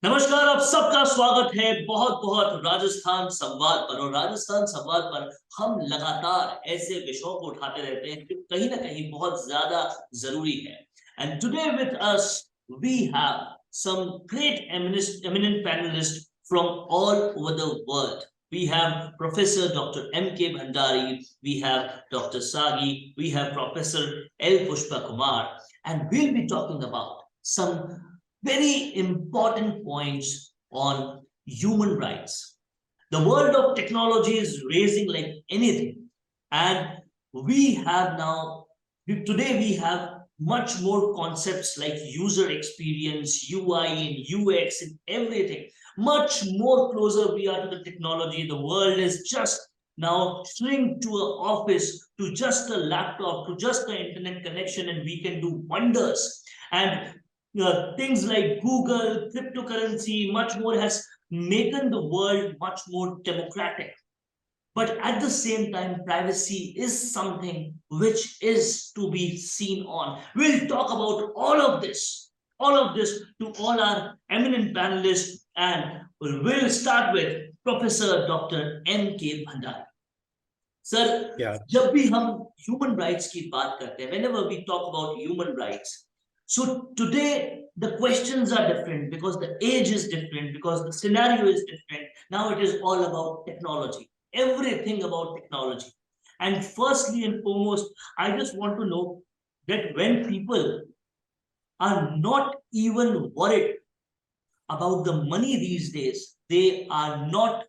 नमस्कार, आप सबका स्वागत है बहुत बहुत राजस्थान संवाद पर। और राजस्थान संवाद पर हम लगातार ऐसे विषयों को उठाते रहते हैं जो कहीं ना कहीं बहुत ज्यादा जरूरी है। And today with us we have some great eminent panelists from all over the world. We have Professor Dr. M.K. Bhandari, we have Dr. Sagi, we have Professor L. Pushpa Kumar, and we'll be talking about some very important points on human rights. The world of technology is raising like anything, and we have now, today we have much more concepts like user experience, UI and UX and everything. Much more closer we are to the technology. The world is just now shrink to an office, to just a laptop, to just the internet connection, and we can do wonders. And things like Google, cryptocurrency, much more has making the world much more democratic. But at the same time, privacy is something which is to be seen on. We'll talk about all of this to all our eminent panelists, and we'll start with Professor Dr. M.K. Bhandari. Sir, Yeah, जब भी हम human rights की बात करते हैं, whenever we talk about human rights, so today the questions are different because the age is different, because the scenario is different. Now it is all about technology, everything about technology. And firstly and foremost, I just want to know that when people are not even worried about the money these days, they are not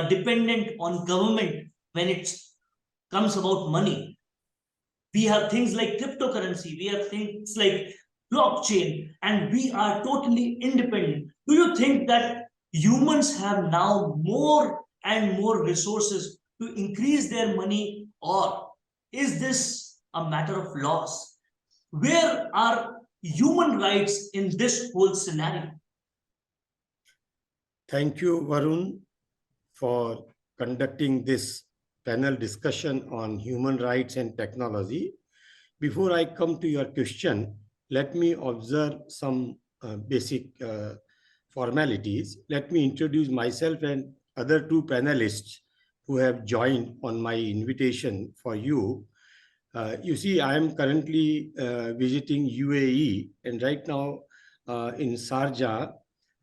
dependent on government when it comes about money. We have things like cryptocurrency, we have things like blockchain, and we are totally independent. Do you think that humans have now more and more resources to increase their money, or is this a matter of loss? Where are human rights in this whole scenario? thank you, Varun, for conducting this panel discussion on human rights and technology. Before I come to your question, let me observe some basic formalities. Let me introduce myself and other two panelists who have joined on my invitation for you. You see, I am currently visiting UAE, and right now in Sharjah,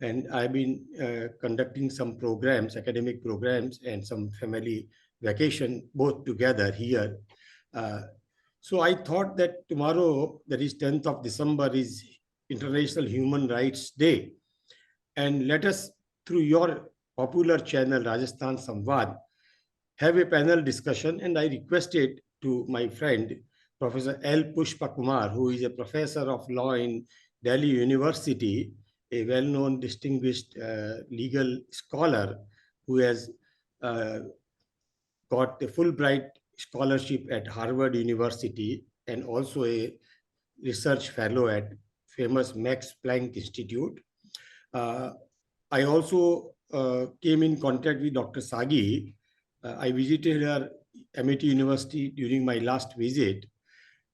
and I've been conducting some programs, academic programs, and some family vacation both together here. Uh, so I thought that tomorrow, that is 10th of December, is International Human Rights Day, and let us, through your popular channel Rajasthan Samvad, have a panel discussion. And I requested to my friend, Professor L. Pushpa Kumar, who is a professor of law in Delhi University, a well-known distinguished legal scholar who has uh, got a Fulbright scholarship at Harvard University and also a research fellow at famous Max Planck Institute. Uh, I also came in contact with Dr. Sagi. I visited her MIT University during my last visit.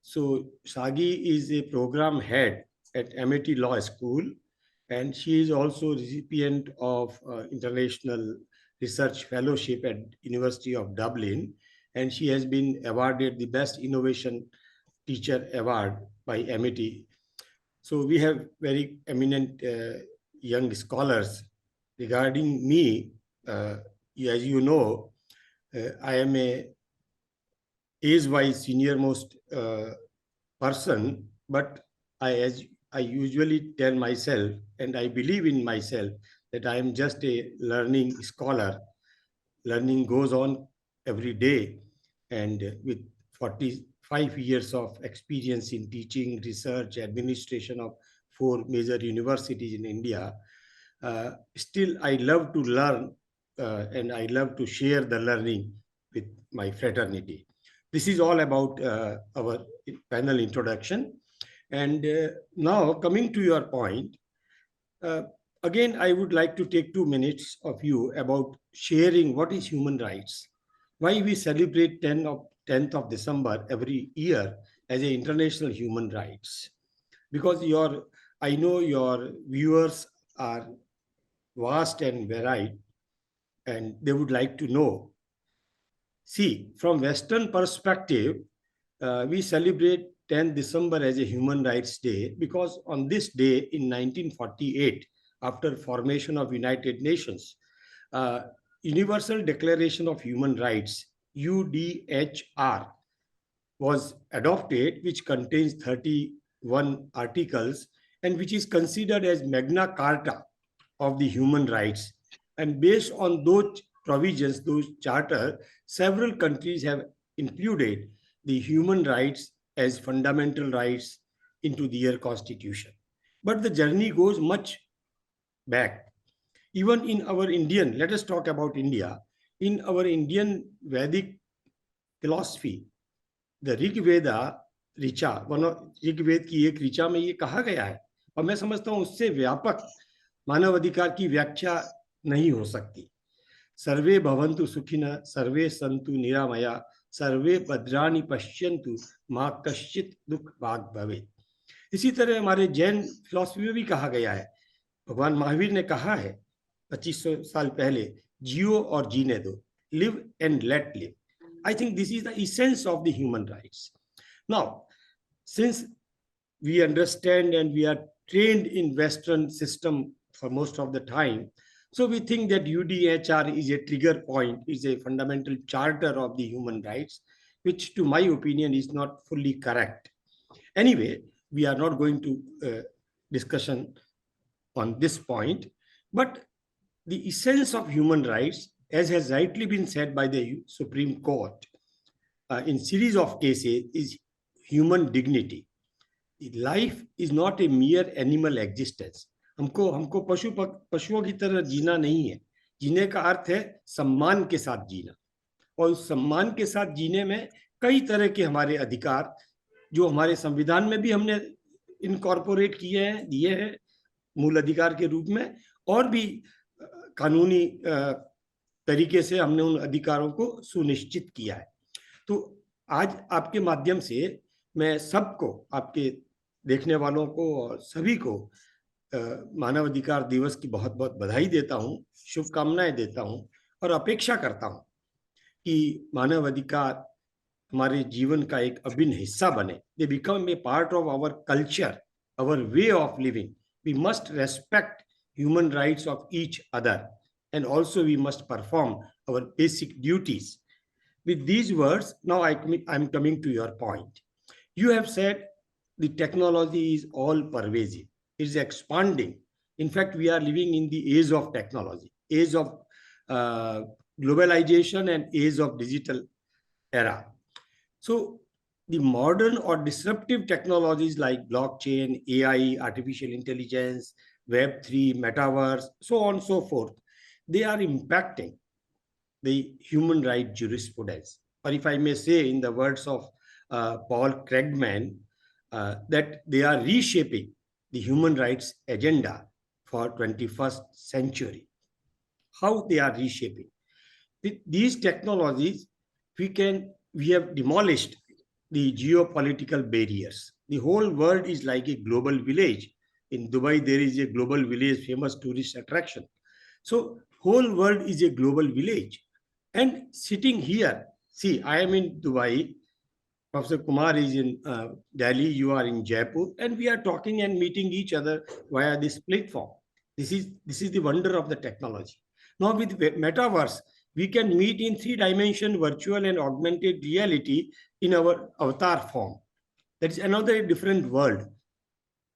So Sagi is a program head at MIT Law School, and she is also recipient of International Research Fellowship at University of Dublin, and she has been awarded the Best Innovation Teacher Award by MIT. So we have very eminent young scholars. Regarding me, as you know, I am a age-wise senior-most person, but as I usually tell myself, and I believe in myself, that I am just a learning scholar. Learning goes on every day, and with 45 years of experience in teaching, research, administration of four major universities in India, still I love to learn, and I love to share the learning with my fraternity. This is all about our panel introduction. And now coming to your point, uh, again, I would like to take 2 minutes of you about sharing what is human rights, why we celebrate 10th of December every year as a International Human Rights. Because your I know your viewers are vast and varied, and they would like to know. See, from Western perspective, we celebrate 10th December as a Human Rights Day because on this day in 1948, after formation of United Nations, uh, Universal Declaration of Human Rights, UDHR, was adopted, which contains 31 articles and which is considered as Magna Carta of the human rights. And based on those provisions, those charter, several countries have included the human rights as fundamental rights into their constitution. But the journey goes much back. Even in our Indian, let us talk about India. In our Indian Vedic philosophy, the Rigveda ऋचा ऋग्वेद की एक ऋचा में ये कहा गया है, और मैं समझता हूं उससे व्यापक मानव अधिकार की व्याख्या नहीं हो सकती। सर्वे भवन्तु सुखिनः, सर्वे सन्तु निरामया, सर्वे भद्राणि पश्यन्तु, मा कश्चित् दुख भाग भवेत्। इसी तरह हमारे जैन फिलॉसफी में भी कहा गया है, भगवान महावीर ने कहा है 2500 साल पहले, जियो और जीने दो, live and let live. I think this is the essence of the human rights. Now, since we understand and we are trained in Western system for most of the time, so we think that UDHR is a trigger point, is a fundamental charter of the human rights, which to my opinion is not fully correct. Anyway, we are not going to discussion on this point, but the essence of human rights, as has rightly been said by the Supreme Court in series of cases, is human dignity. Life is not a mere animal existence. हमको पशुओं की तरह जीना नहीं है। जीने का अर्थ है सम्मान के साथ जीना, और उस सम्मान के साथ जीने में कई तरह के हमारे अधिकार जो हमारे संविधान में भी हमने इनकॉर्पोरेट किए हैं, दिए हैं मूल अधिकार के रूप में, और भी कानूनी तरीके से हमने उन अधिकारों को सुनिश्चित किया है। तो आज आपके माध्यम से मैं सबको, आपके देखने वालों को और सभी को मानव अधिकार दिवस की बहुत बहुत बधाई देता हूं, शुभकामनाएं देता हूं, और अपेक्षा करता हूं कि मानव अधिकार हमारे जीवन का एक अभिन्न हिस्सा बने। They become a part of our culture, our way of living. We must respect human rights of each other, and also we must perform our basic duties. With these words, now I'm coming to your point. You have said the technology is all pervasive, it is expanding. In fact, we are living in the age of technology, age of globalization and age of digital era. So the modern or disruptive technologies like blockchain, AI, artificial intelligence, Web3, metaverse, so on and so forth, they are impacting the human rights jurisprudence. Or if I may say, in the words of Paul Krugman, that they are reshaping the human rights agenda for 21st century. How they are reshaping? These technologies, we have demolished the geopolitical barriers. The whole world is like a global village. In Dubai, there is a global village, famous tourist attraction. So whole world is a global village. And sitting here, see, I am in Dubai, Professor Kumar is in Delhi, you are in Jaipur, and we are talking and meeting each other via this platform. This is the wonder of the technology. Now with metaverse, we can meet in 3-dimension virtual and augmented reality in our avatar form. That is another different world,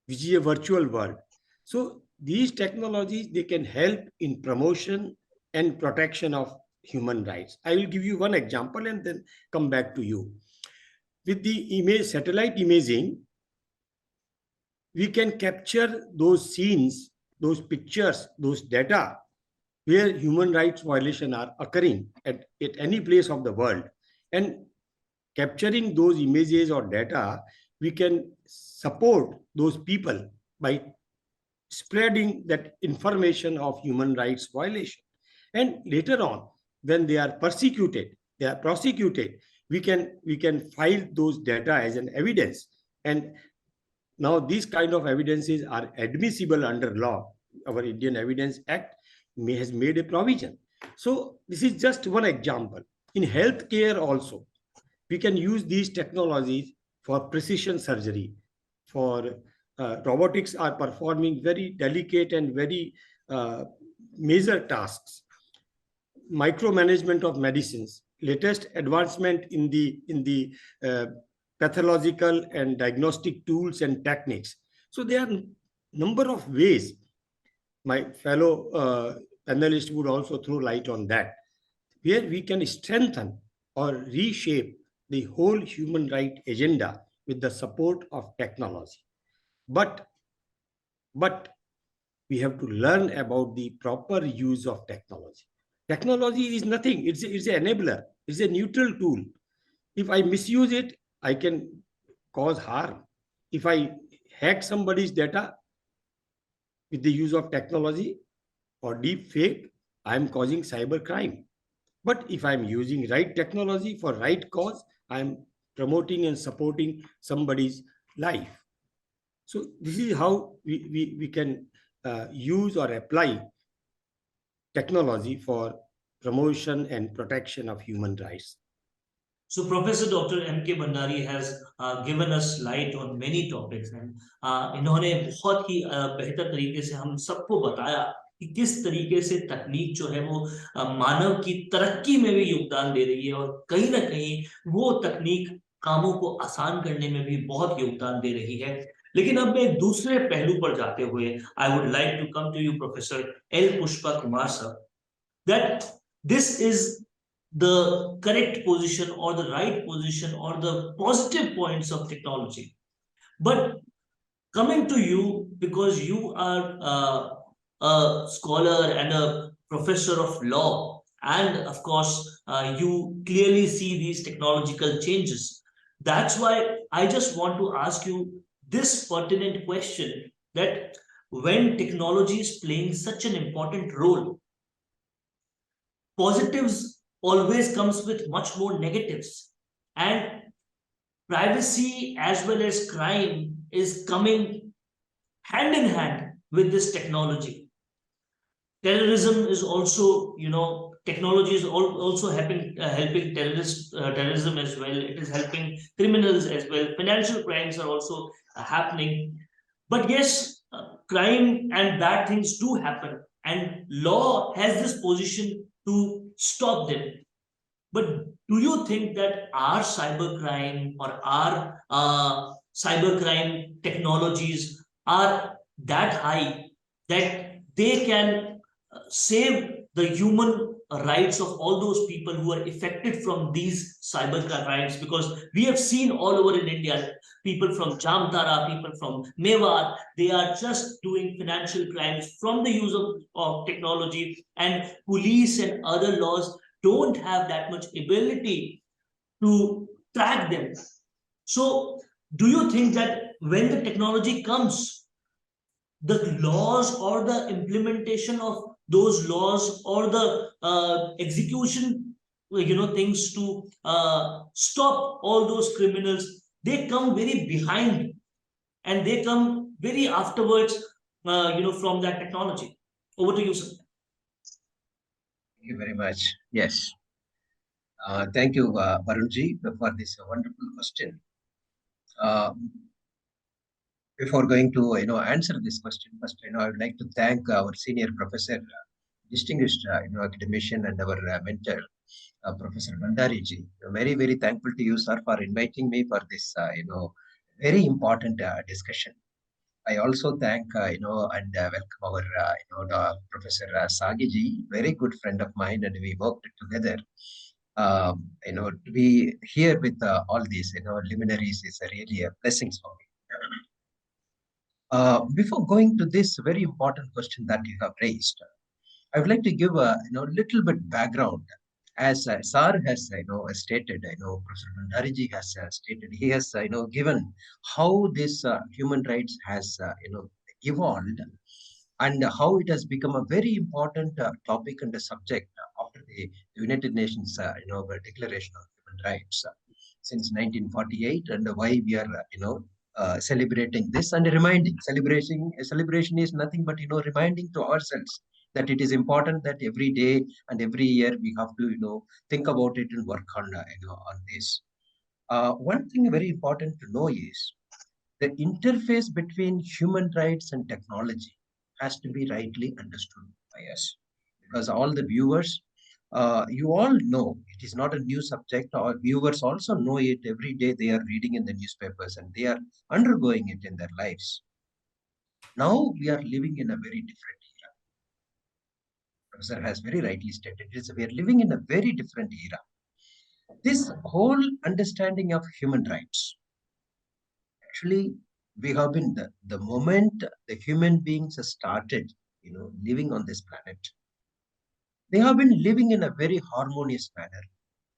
which is a virtual world. So these technologies, they can help in promotion and protection of human rights. I will give you one example and then come back to you. With the satellite imaging, we can capture those scenes, those pictures, those data where human rights violations are occurring at any place of the world. And capturing those images or data, we can support those people by spreading that information of human rights violation. And later on, when they are persecuted, they are prosecuted, we can file those data as an evidence. And Now, these kind of evidences are admissible under law. Our Indian Evidence Act has made a provision. So this is just one example. In healthcare also, we can use these technologies for precision surgery, for robotics are performing very delicate and very major tasks. Micromanagement of medicines, latest advancement in the pathological and diagnostic tools and techniques. So there are number of ways. My fellow panelists would also throw light on that, where we can strengthen or reshape the whole human right agenda with the support of technology. But we have to learn about the proper use of technology. Technology is nothing. It's an enabler. It's a neutral tool. If I misuse it, I can cause harm. If I hack somebody's data with the use of technology or deep fake, I am causing cyber crime. But if I'm using right technology for right cause, I'm promoting and supporting somebody's life. So this is how we can use or apply technology for promotion and protection of human rights. So Professor Dr. M.K. Bhandari has given us light on many topics and इन्होंने बहुत ही बेहतर तरीके से हम सबको बताया कि किस तरीके से तकनीक जो है वो मानव की तरक्की में भी योगदान दे रही है और कहीं ना कहीं वो तकनीक कामों को आसान करने में भी बहुत योगदान दे रही है। लेकिन अब मैं दूसरे पहलू पर जाते हुए I would like to come to you professor L Pushpa Kumar sir that this is the correct position or the right position or the positive points of technology. But coming to you, because you are a scholar and a professor of law, and of course, you clearly see these technological changes. That's why I just want to ask you this pertinent question that when technology is playing such an important role, positives always comes with much more negatives, and privacy as well as crime is coming hand in hand with this technology. Terrorism is also, technology is also helping terrorism as well. It is helping criminals as well. Financial crimes are also happening. But yes, crime and bad things do happen, and law has this position to stop them. But do you think that our cybercrime or our cybercrime technologies are that high that they can save the human rights of all those people who are affected from these cyber crimes? Because we have seen all over in India, people from Jamtara, people from Mewat, they are just doing financial crimes from the use of technology, and police and other laws don't have that much ability to track them. So do you think that when the technology comes, the laws or the implementation of those laws or the execution things to stop all those criminals, they come very behind and they come very afterwards from that technology? Over to you, sir. Thank you very much. Yes. Thank you, Varunji, for this wonderful question. Before going to answer this question, first I would like to thank our senior professor, distinguished academician, and our mentor, Professor Bhandari ji. Very very thankful to you, sir, for inviting me for this very important discussion. I also thank and welcome our Professor Sagi ji, very good friend of mine, and we worked together. To be here with all these luminaries is really a blessing for me. Before going to this very important question that you have raised, I would like to give a little bit background. As Sar has stated, Professor Bhandari has stated, he has given how this human rights has evolved and how it has become a very important topic and a subject after the United Nations Declaration of Human Rights since 1948, and why we are celebrating this and reminding. Celebration is nothing but reminding to ourselves that it is important that every day and every year we have to think about it and work on on this. One thing very important to know is the interface between human rights and technology has to be rightly understood by us, because all the viewers, you all know it is not a new subject. Our viewers also know it. Every day they are reading in the newspapers and they are undergoing it in their lives. Now we are living in a very different era. Professor has very rightly stated we are living in a very different era. This whole understanding of human rights, actually, we have been the moment the human beings have started living on this planet, they have been living in a very harmonious manner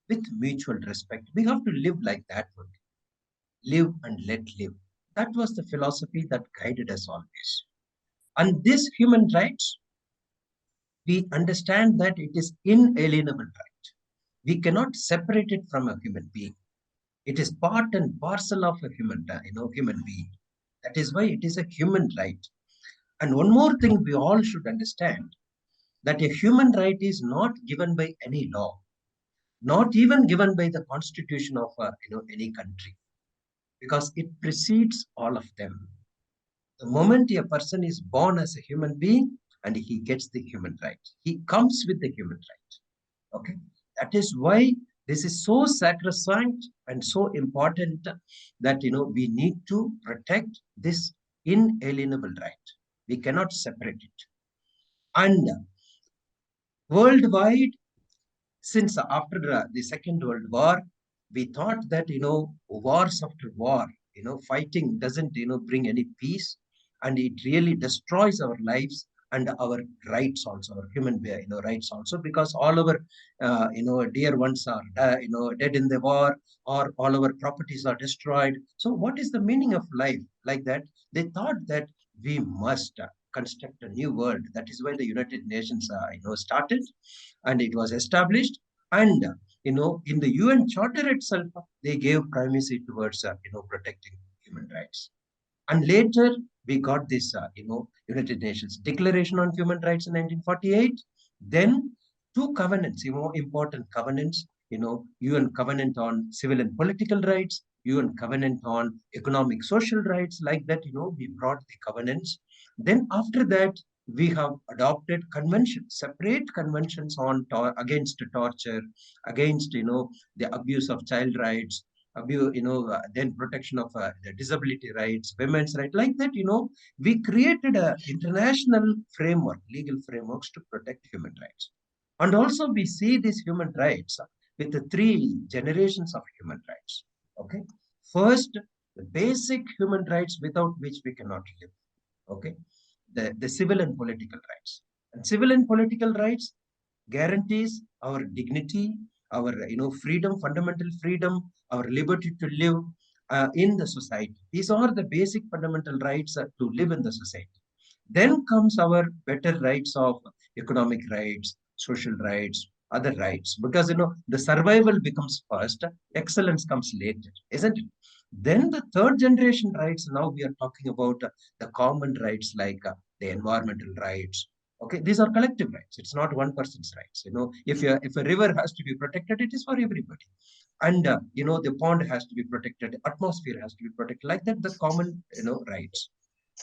with mutual respect. We have to live like that one. Live and let live. That was the philosophy that guided us always. And this human rights, we understand that it is inalienable right. We cannot separate it from a human being. It is part and parcel of a human being. That is why it is a human right. And one more thing we all should understand, that a human right is not given by any law, not even given by the constitution of any country, because it precedes all of them. The moment a person is born as a human being and he gets the human right, he comes with the human right. Okay, that is why this is so sacrosanct and so important that we need to protect this inalienable right. We cannot separate it. And worldwide, since after the Second World War, we thought that wars after war, fighting doesn't bring any peace, and it really destroys our lives and our rights also, our human rights also, because all our dear ones are dead in the war, or all our properties are destroyed. So what is the meaning of life? Like that, they thought that we must construct a new world. That is why the United Nations started, and it was established. And in the UN Charter itself, they gave primacy towards protecting human rights. And later we got this United Nations Declaration on Human Rights in 1948. Then two covenants, important covenants, UN Covenant on Civil and Political Rights, UN Covenant on Economic Social Rights. Like that, we brought the covenants. Then after that, we have adopted conventions, separate conventions on against torture, against the abuse of child rights, abuse, then protection of the disability rights, women's rights. Like that, we created a international framework, legal frameworks to protect human rights. And also we see these human rights with the three generations of human rights. Okay, first, the basic human rights without which we cannot live. Okay, the civil and political rights. And civil and political rights guarantees our dignity, our freedom, fundamental freedom, our liberty to live in the society. These are the basic fundamental rights to live in the society. Then comes our better rights of economic rights, social rights, other rights, because the survival becomes first, excellence comes later, isn't it? Then the third generation rights. Now we are talking about the common rights, like the environmental rights. Okay, these are collective rights. It's not one person's rights. If a river has to be protected, it is for everybody. And the pond has to be protected, atmosphere has to be protected. Like that, the common rights.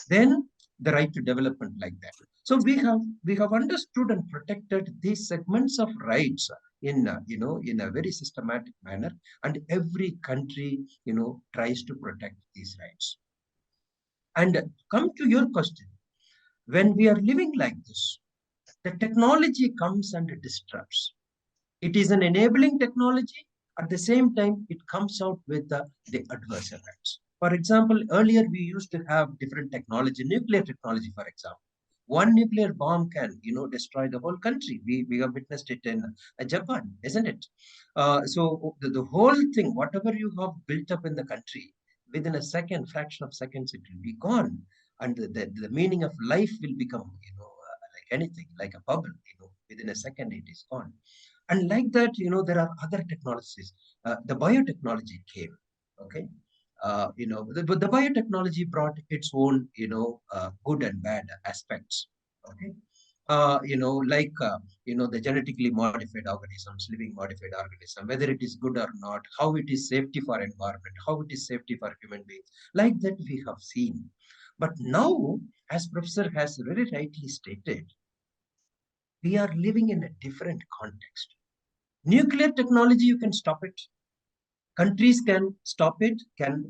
Then the right to development, like that. So we have understood and protected these segments of rights in in a very systematic manner, and every country tries to protect these rights. And come to your question, when we are living like this, the technology comes and disrupts. It is an enabling technology. At the same time, it comes out with the adverse effects. For example, earlier we used to have different technology, nuclear technology, for example. One nuclear bomb can, destroy the whole country. We have witnessed it in Japan, isn't it? So the whole thing, whatever you have built up in the country, within a second, fraction of seconds, it will be gone. And the meaning of life will become, like anything, like a bubble, within a second, it is gone. And like that, there are other technologies. The biotechnology came, okay? the biotechnology brought its own, good and bad aspects. Okay. The genetically modified organisms, living modified organism, whether it is good or not, how it is safety for environment, how it is safety for human beings, like that we have seen. But now, as Professor has very rightly stated, we are living in a different context. Nuclear technology, you can stop it. Countries can stop it.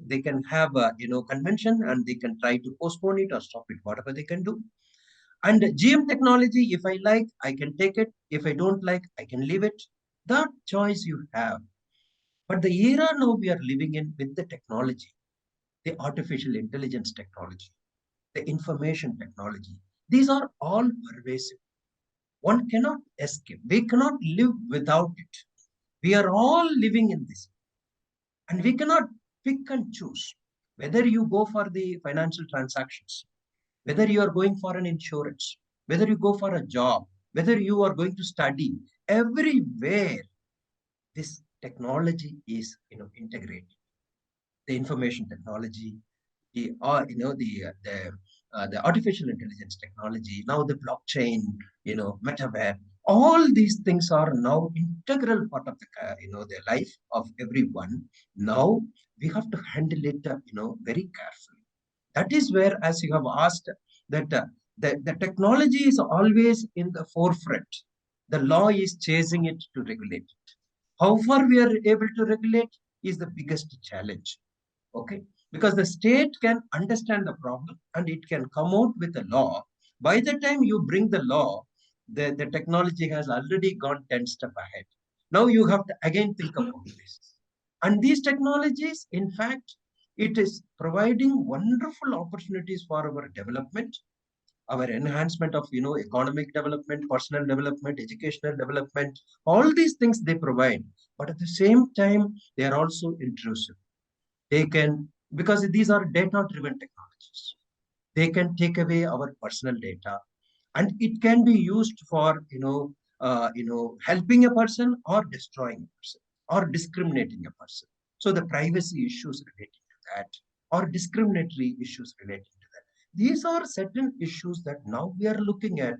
They can have a convention and they can try to postpone it or stop it, whatever they can do. And GM technology, if I like, I can take it. If I don't like, I can leave it. That choice you have. But the era now we are living in with the technology, the artificial intelligence technology, the information technology, these are all pervasive. One cannot escape. We cannot live without it. We are all living in this. And we cannot pick and choose whether you go for the financial transactions, whether you are going for an insurance, whether you go for a job, whether you are going to study, everywhere this technology is integrated. The information technology, the artificial intelligence technology, now the blockchain, metaverse, all these things are now integral part of the life of everyone. Now we have to handle it, very carefully. That is where, as you have asked, that the technology is always in the forefront. The law is chasing it to regulate it. How far we are able to regulate is the biggest challenge. Okay, because the state can understand the problem and it can come out with a law. By the time you bring the law, the technology has already gone 10 steps ahead. Now you have to again think about this. And these technologies, in fact, it is providing wonderful opportunities for our development, our enhancement of economic development, personal development, educational development. All these things they provide, but at the same time they are also intrusive. They can, because these are data driven technologies, they can take away our personal data, and it can be used for helping a person or destroying a person or discriminating a person. So the privacy issues relating to that, or discriminatory issues relating to that, these are certain issues that now we are looking at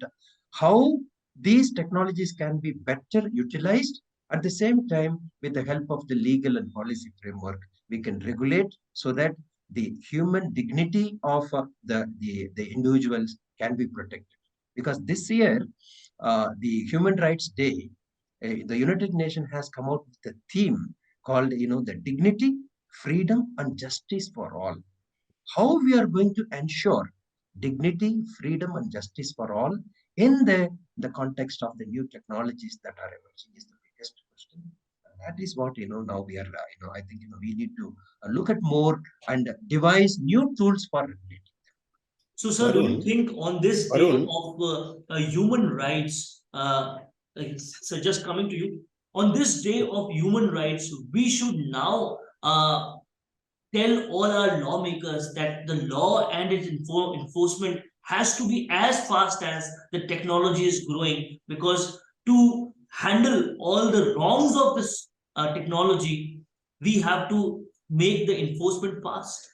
how these technologies can be better utilized. At the same time, with the help of the legal and policy framework, we can regulate so that the human dignity of the individuals can be protected. Because this year, the Human Rights Day, the United Nations has come out with a theme called, the dignity, freedom, and justice for all. How we are going to ensure dignity, freedom, and justice for all in the context of the new technologies that are emerging is the biggest question. And that is what now we are. I think we need to look at more and devise new tools for regulating. So, sir, do you think on this day Varun, of human rights, so just coming to you, on this day of human rights, we should now tell all our lawmakers that the law and its enforcement has to be as fast as the technology is growing, because to handle all the wrongs of this technology, we have to make the enforcement fast.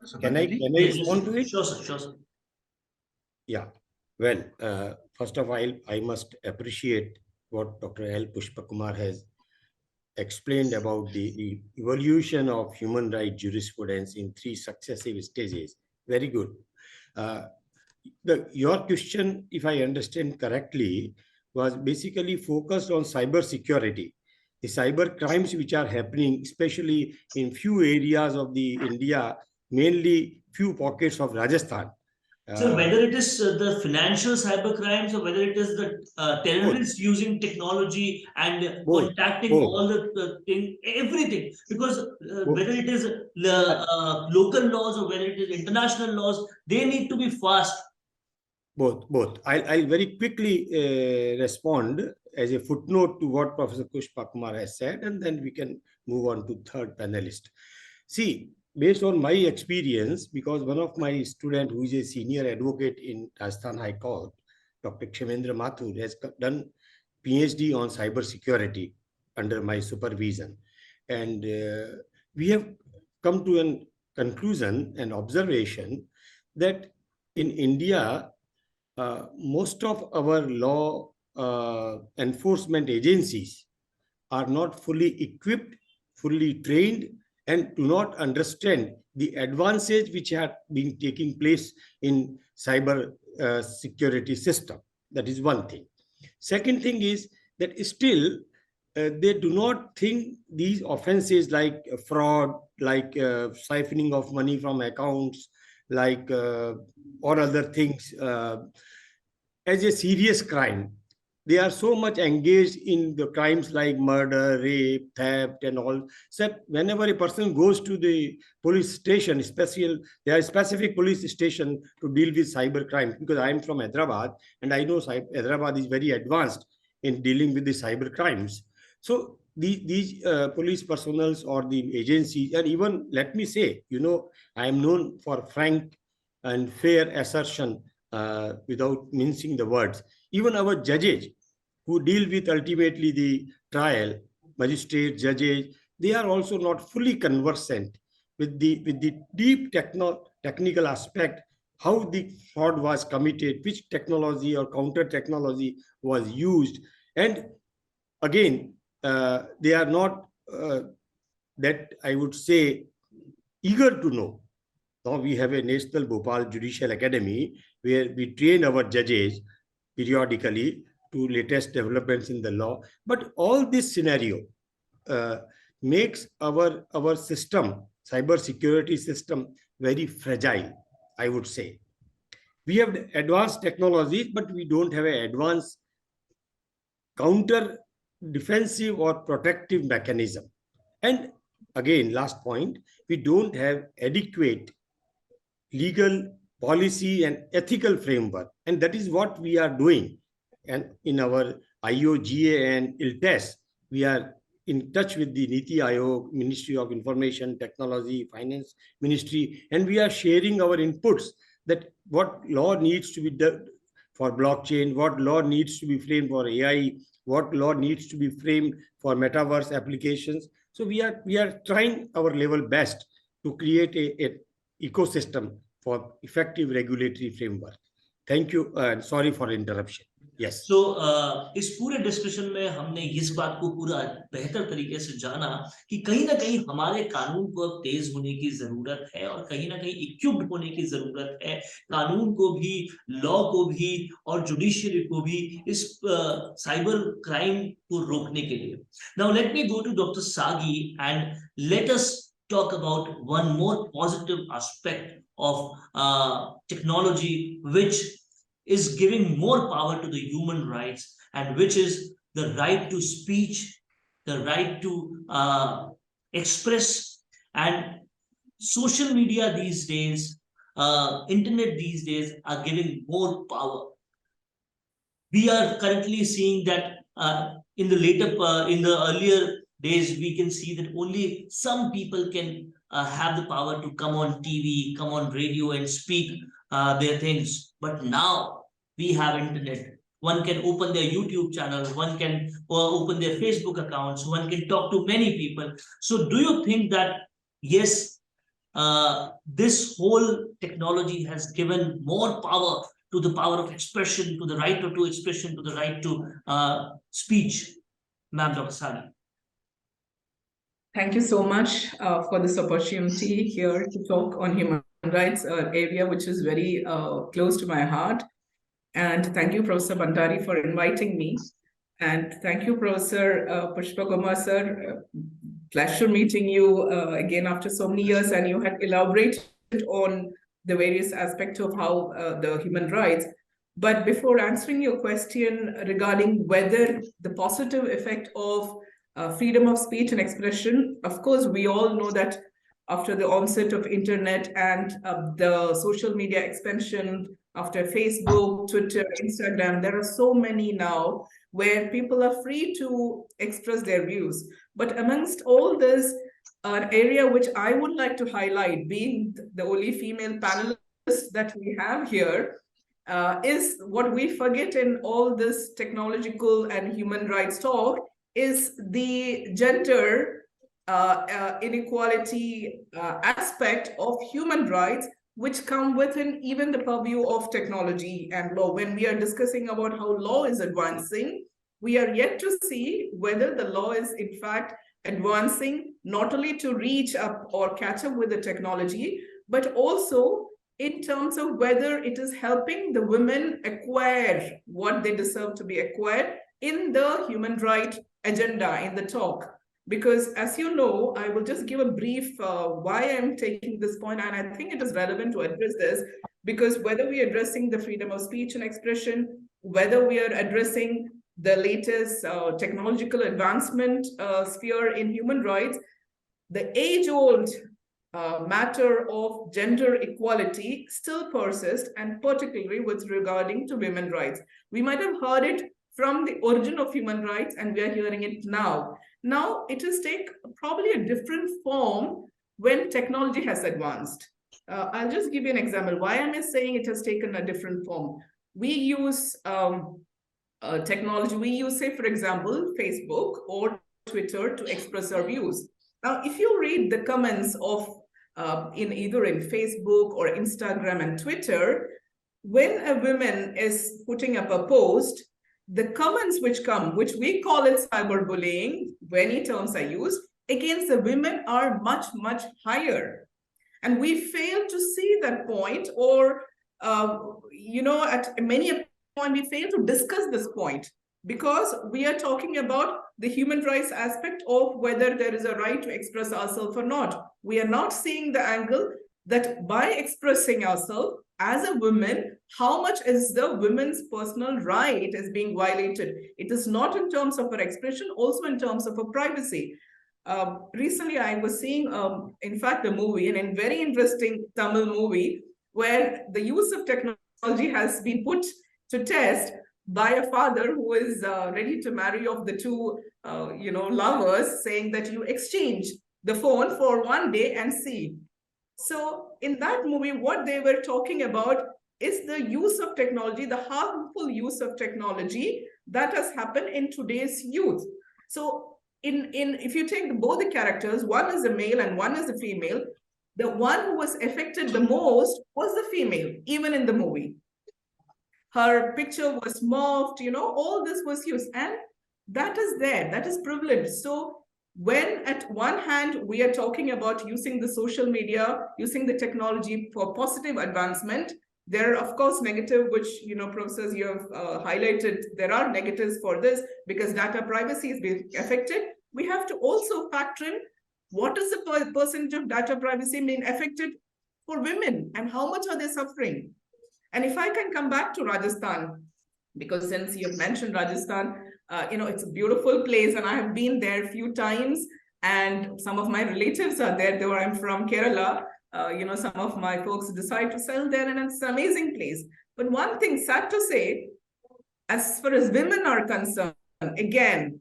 So can I Yes, respond to it? sure, sir, sure, sir. Yeah. Well, first of all, I must appreciate what Dr. L. Pushpakumar has explained about the evolution of human rights jurisprudence in 3 successive stages. Very good. Your question, if I understand correctly, was basically focused on cyber security. The cyber crimes which are happening, especially in few areas of the India, mainly few pockets of Rajasthan. So whether it is the financial cyber crimes, or whether it is the terrorists using technology and contacting all the thing, everything, because whether it is local laws or whether it is international laws, they need to be fast. Both. I'll very quickly respond as a footnote to what Professor Pushpakumar has said, and then we can move on to third panelist. See, based on my experience, because one of my students who is a senior advocate in Rajasthan High Court, Dr. Kshemendra Mathur, has done PhD on cyber security. under my supervision. And we have come to a conclusion and observation that in India, most of our law enforcement agencies are not fully equipped, fully trained, and do not understand the advances which have been taking place in cyber security system. That is one thing. Second thing is that still they do not think these offenses like fraud, like siphoning of money from accounts, like or other things as a serious crime. They are so much engaged in the crimes like murder, rape, theft, and all. So whenever a person goes to the police station, there are specific police station to deal with cyber crimes. Because I am from Hyderabad, and I know Hyderabad is very advanced in dealing with the cyber crimes. So these police personnel or the agencies, and even let me say, I am known for frank and fair assertion without mincing the words. Even our judges who deal with ultimately the trial, magistrate, judges, they are also not fully conversant with the deep technical aspect, how the fraud was committed, which technology or counter technology was used. And again, they are not that I would say eager to know. Now we have a National Bhopal Judicial Academy where we train our judges periodically to latest developments in the law. But all this scenario makes our system, cyber security system, very fragile, I would say. We have advanced technologies, but we don't have an advanced counter defensive or protective mechanism. And again, last point, we don't have adequate legal policy and ethical framework. And that is what we are doing. And in our IOGA and ILTES, we are in touch with the Niti Aayog, Ministry of Information Technology, Finance Ministry, and we are sharing our inputs that what law needs to be done for blockchain, what law needs to be framed for AI, what law needs to be framed for metaverse applications. So we are trying our level best to create a ecosystem for effective regulatory framework. Thank you. Sorry for interruption. Yes. So इस पूरे discussion में हमने इस बात को पूरा बेहतर तरीके से जाना कि कहीं ना कहीं हमारे कानून को अब तेज होने की जरूरत है और कहीं ना कहीं इक्विप्ड होने की जरूरत है, कानून को भी, लॉ को भी और जुडिशियरी को भी इस साइबर क्राइम को रोकने के लिए. Now let me go to Dr. Sagi and let us talk about one more positive aspect of technology which is giving more power to the human rights, and which is the right to speech, the right to express. And social media these days, internet these days are giving more power. We are currently seeing that in the earlier days, we can see that only some people can have the power to come on TV, come on radio and speak their things. But now we have internet. One can open their YouTube channel, one can open their Facebook accounts, one can talk to many people. So do you think that, yes, this whole technology has given more power to the power of expression, to the right to expression, to the right to speech? Ma'am, Dr. Sagi. Thank you so much for this opportunity here to talk on human rights, area which is very close to my heart. And thank you, Professor Bhandari, for inviting me. And thank you, Professor Pushpa Kumar, sir. Pleasure meeting you again after so many years, and you had elaborated on the various aspects of how the human rights. But before answering your question regarding whether the positive effect of freedom of speech and expression, of course, we all know that after the onset of internet and the social media expansion, after Facebook, Twitter, Instagram, there are so many now where people are free to express their views. But amongst all this, an area which I would like to highlight, being the only female panelist that we have here, is what we forget in all this technological and human rights talk, is the gender inequality aspect of human rights, which come within even the purview of technology and law. When we are discussing about how law is advancing, we are yet to see whether the law is in fact advancing not only to reach up or catch up with the technology, but also in terms of whether it is helping the women acquire what they deserve to be acquired in the human right agenda, in the talk. Because as you know, I will just give a brief why I'm taking this point, and I think it is relevant to address this, because whether we are addressing the freedom of speech and expression, whether we are addressing the latest technological advancement sphere in human rights, the age-old matter of gender equality still persists, and particularly with regarding to women's rights. We might have heard it from the origin of human rights, and we are hearing it now. Now it has taken probably a different form when technology has advanced. I'll just give you an example. Why am I saying it has taken a different form? We use technology. We use, say, for example, Facebook or Twitter to express our views. Now, if you read the comments of in either in Facebook or Instagram and Twitter, when a woman is putting up a post, the comments which come, which we call it cyberbullying, many terms are used, against the women are much, much higher. And we fail to see that point, or, at many a point, we fail to discuss this point, because we are talking about the human rights aspect of whether there is a right to express ourselves or not. We are not seeing the angle that by expressing ourselves as a woman, how much is the women's personal right is being violated. It is not in terms of her expression, also in terms of her privacy. Recently, I was seeing, in fact, a movie, and a very interesting Tamil movie, where the use of technology has been put to test by a father who is ready to marry off the two, lovers, saying that you exchange the phone for one day and see. So in that movie, what they were talking about is the use of technology, the harmful use of technology that has happened in today's youth. So if you take both the characters, one is a male and one is a female, the one who was affected the most was the female, even in the movie. Her picture was morphed, all this was used, and that is there, that is privilege. So when at one hand we are talking about using the social media, using the technology for positive advancement, there are of course negative, which professors, you have highlighted. There are negatives for this because data privacy is being affected. We have to also factor in what is the percentage of data privacy being affected for women, and how much are they suffering. And if I can come back to Rajasthan, because since you have mentioned Rajasthan, it's a beautiful place, and I have been there a few times, and some of my relatives are there. Though I'm from Kerala, some of my folks decide to settle there, and it's an amazing place. But one thing, sad to say, as far as women are concerned, again,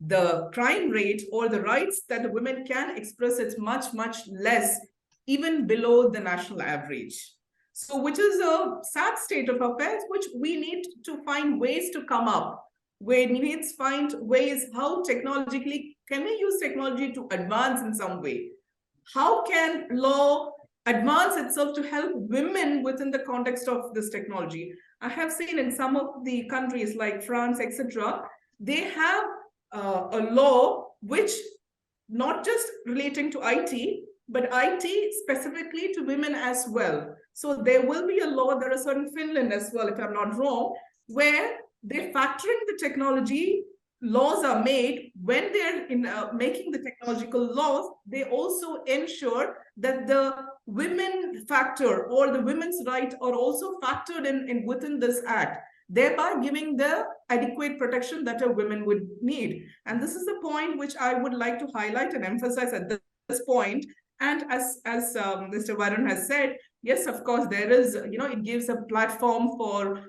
the crime rate or the rights that the women can express, it's much, much less, even below the national average. So, which is a sad state of affairs, which we need to find ways to come up. We need to find ways how technologically, can we use technology to advance in some way? How can law advance itself to help women within the context of this technology? I have seen in some of the countries like France, etc., they have a law which not just relating to IT, but IT specifically to women as well. So there will be a law, there is certain Finland as well, if I'm not wrong, where they're factoring the technology, laws are made. When they're in making the technological laws, they also ensure that the women factor or the women's right are also factored in within this act, thereby giving the adequate protection that a woman would need. And this is the point which I would like to highlight and emphasize at this point. And as Mr. Varun has said, yes, of course, there is, it gives a platform for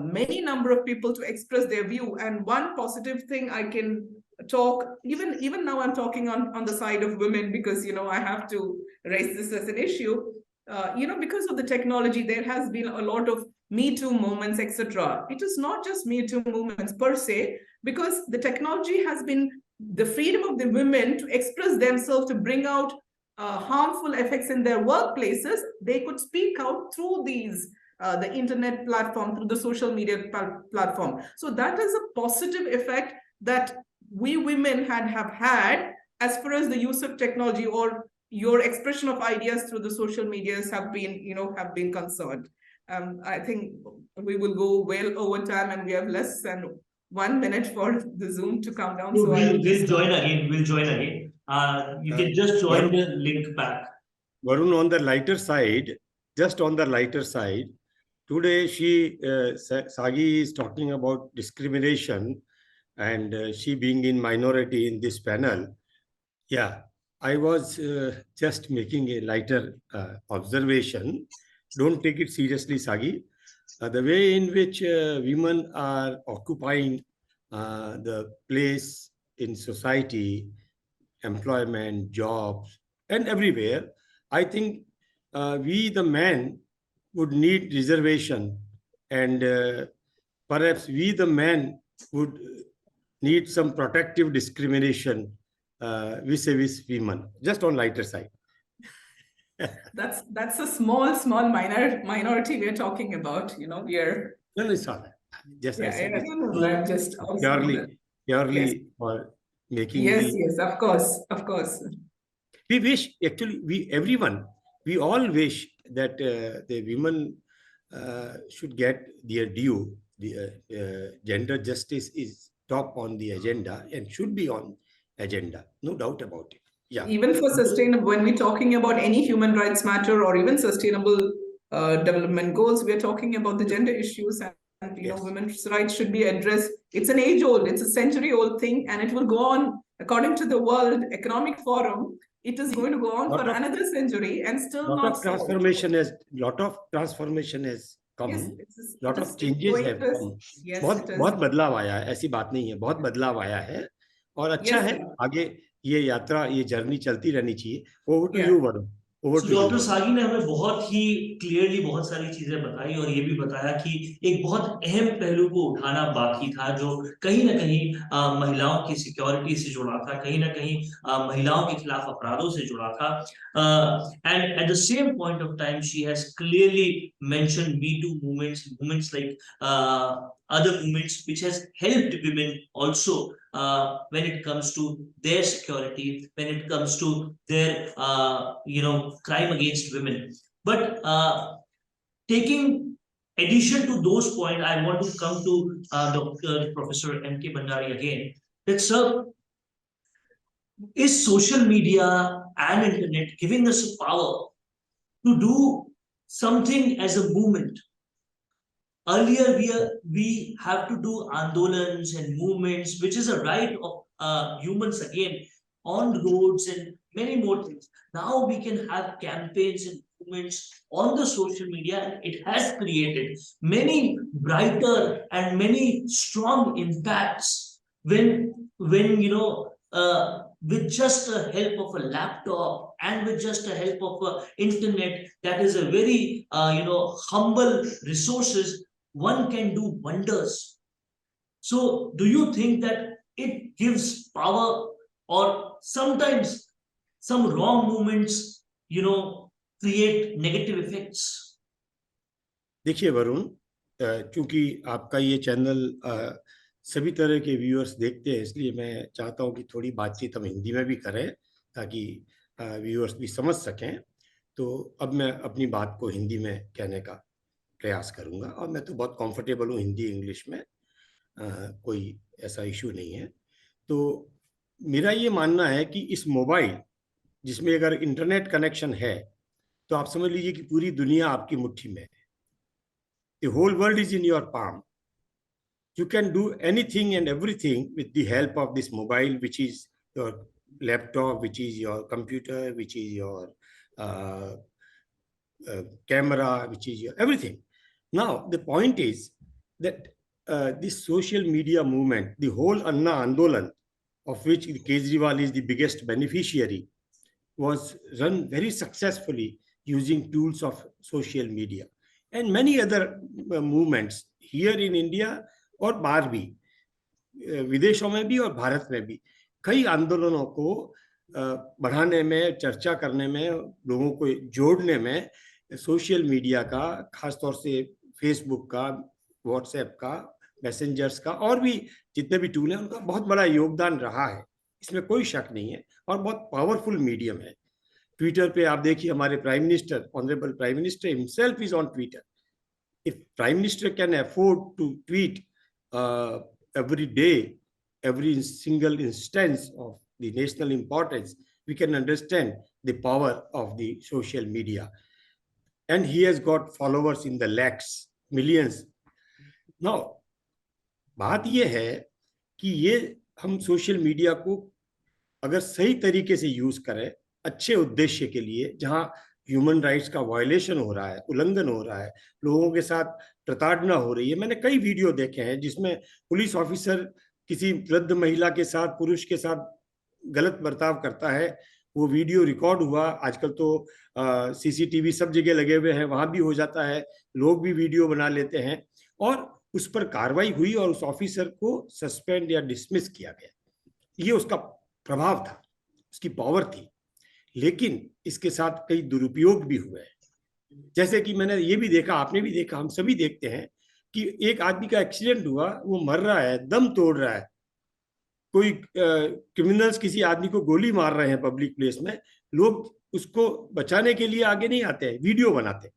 many number of people to express their view. And one positive thing I can talk, even now I'm talking on the side of women, because, I have to raise this as an issue. because of the technology, there has been a lot of Me Too moments, etc. It is not just Me Too movements per se, because the technology has been the freedom of the women to express themselves, to bring out harmful effects in their workplaces. They could speak out through these the internet platform, through the social media platform. So that is a positive effect that we women have had as far as the use of technology or your expression of ideas through the social medias have been concerned. I think we will go well over time, and we have less than 1 minute for the Zoom to come down. So we'll join again. We'll join again. You can just join the link back. Varun, on the lighter side, just on the lighter side, today Sagi is talking about discrimination and she being in minority in this panel. Yeah, I was just making a lighter observation. Don't take it seriously, Sagi. The way in which women are occupying the place in society, employment, jobs, and everywhere, I think we, the men, would need reservation, and perhaps we, the men, would need some protective discrimination vis-a-vis women, just on lighter side. That's a small minority we're talking about. We are. No, it's all right. Just I'm just purely yes. for making yes, of course. We wish, actually, we all wish that the women should get their due. The gender justice is top on the agenda and should be on agenda, no doubt about it. Yeah. Even for sustainable, when we're talking about any human rights matter or even sustainable development goals, we're talking about the gender issues, and Yes. women's rights should be addressed. It's an age-old, it's a century-old thing, and it will go on according to the World Economic Forum. It is going to go on for another century and still not lot of transformation has come. Yes, lot of changes have come. Yes, बहुत बदलाव आया है, ऐसी बात नहीं है, बहुत बदलाव आया है और अच्छा है, आगे ये यात्रा, ये जर्नी चलती रहनी चाहिए. Over to you, Varun. Doctor Sagi ने हमें बहुत ही क्लियरली बहुत सारी चीजें बताई और ये भी बताया कि एक बहुत अहम पहलू को उठाना बाकी था, जो कहीं ना कहीं महिलाओं की सिक्योरिटी से जुड़ा था, कहीं ना कहीं महिलाओं के खिलाफ अपराधों से जुड़ा था. And at the same point of time she has clearly mentioned me too movements like other movements which has helped women also when it comes to their security, when it comes to their crime against women. But taking addition to those points, I want to come to Dr. Professor M.K. Bhandari again. That sir, is social media and internet giving us a power to do something as a movement? Earlier, we have to do andolans and movements, which is a right of humans again, on roads and many more things. Now we can have campaigns and movements on the social media, and it has created many brighter and many strong impacts when with just the help of a laptop and with just the help of internet, that is a very humble resources, one can do wonders. So do you think that it gives power, or sometimes some wrong movements create negative effects? देखिए वरुण, क्योंकि आपका ये channel सभी तरह के viewers देखते हैं, इसलिए मैं चाहता हूं कि थोड़ी बातचीत हम हिंदी में भी करें ताकि व्यूअर्स भी समझ सकें. तो अब मैं अपनी बात को हिंदी में कहने का प्रयास करूंगा, और मैं तो बहुत कंफर्टेबल हूं हिंदी इंग्लिश में, कोई ऐसा इशू नहीं है. तो मेरा ये मानना है कि इस मोबाइल, जिसमें अगर इंटरनेट कनेक्शन है, तो आप समझ लीजिए कि पूरी दुनिया आपकी मुट्ठी में है. The whole world is in your palm. You can do anything and everything with the help of this mobile, which is your laptop, which is your computer, which is your camera, which is your everything. Now, the point is that this social media movement, the whole Anna Andolan, of which Kejriwal is the biggest beneficiary, was run very successfully using tools of social media and many other movements here in India और बाहर भी, विदेशों में भी और भारत में भी कई आंदोलनों को बढ़ाने में, चर्चा करने में, लोगों को जोड़ने में सोशल मीडिया का, खासतौर से फेसबुक का, व्हाट्सएप का, मैसेंजर्स का और भी जितने भी टूल हैं उनका बहुत बड़ा योगदान रहा है, इसमें कोई शक नहीं है, और बहुत पावरफुल मीडियम है। ट्विटर पे आप देखिए, हमारे prime minister, honourable prime minister himself is on Twitter. If prime minister can afford to tweet every day, every single instance of the national importance, we can understand the power of the social media. And he has got followers in the lakhs, millions. Now, बात ये है कि ये हम social media को अगर सही तरीके से यूज करें अच्छे उद्देश्य के लिए, जहां ह्यूमन राइट्स का वायलेशन हो रहा है, उल्लंघन हो रहा है, लोगों के साथ प्रताड़ना हो रही है। मैंने कई वीडियो देखे हैं जिसमें पुलिस ऑफिसर किसी वृद्ध महिला के साथ, पुरुष के साथ गलत बर्ताव करता है, वो वीडियो रिकॉर्ड हुआ। आजकल तो सीसीटीवी सब जगह लगे हुए हैं, वहां भी हो जाता है, लोग भी वीडियो बना लेते हैं, और उस पर कार्रवाई हुई और उस ऑफिसर को सस्पेंड या डिसमिस किया गया। ये उसका प्रभाव था, उसकी पावर थी। लेकिन इसके साथ कई दुरुपयोग भी हुए हैं। जैसे कि मैंने ये भी देखा, आपने भी देखा, हम सभी देखते हैं कि एक आदमी का एक्सीडेंट हुआ, वो मर रहा है, दम तोड़ रहा है, कोई क्रिमिनल्स किसी आदमी को गोली मार रहे हैं पब्लिक प्लेस में, लोग उसको बचाने के लिए आगे नहीं आते हैं, वीडियो बनाते हैं,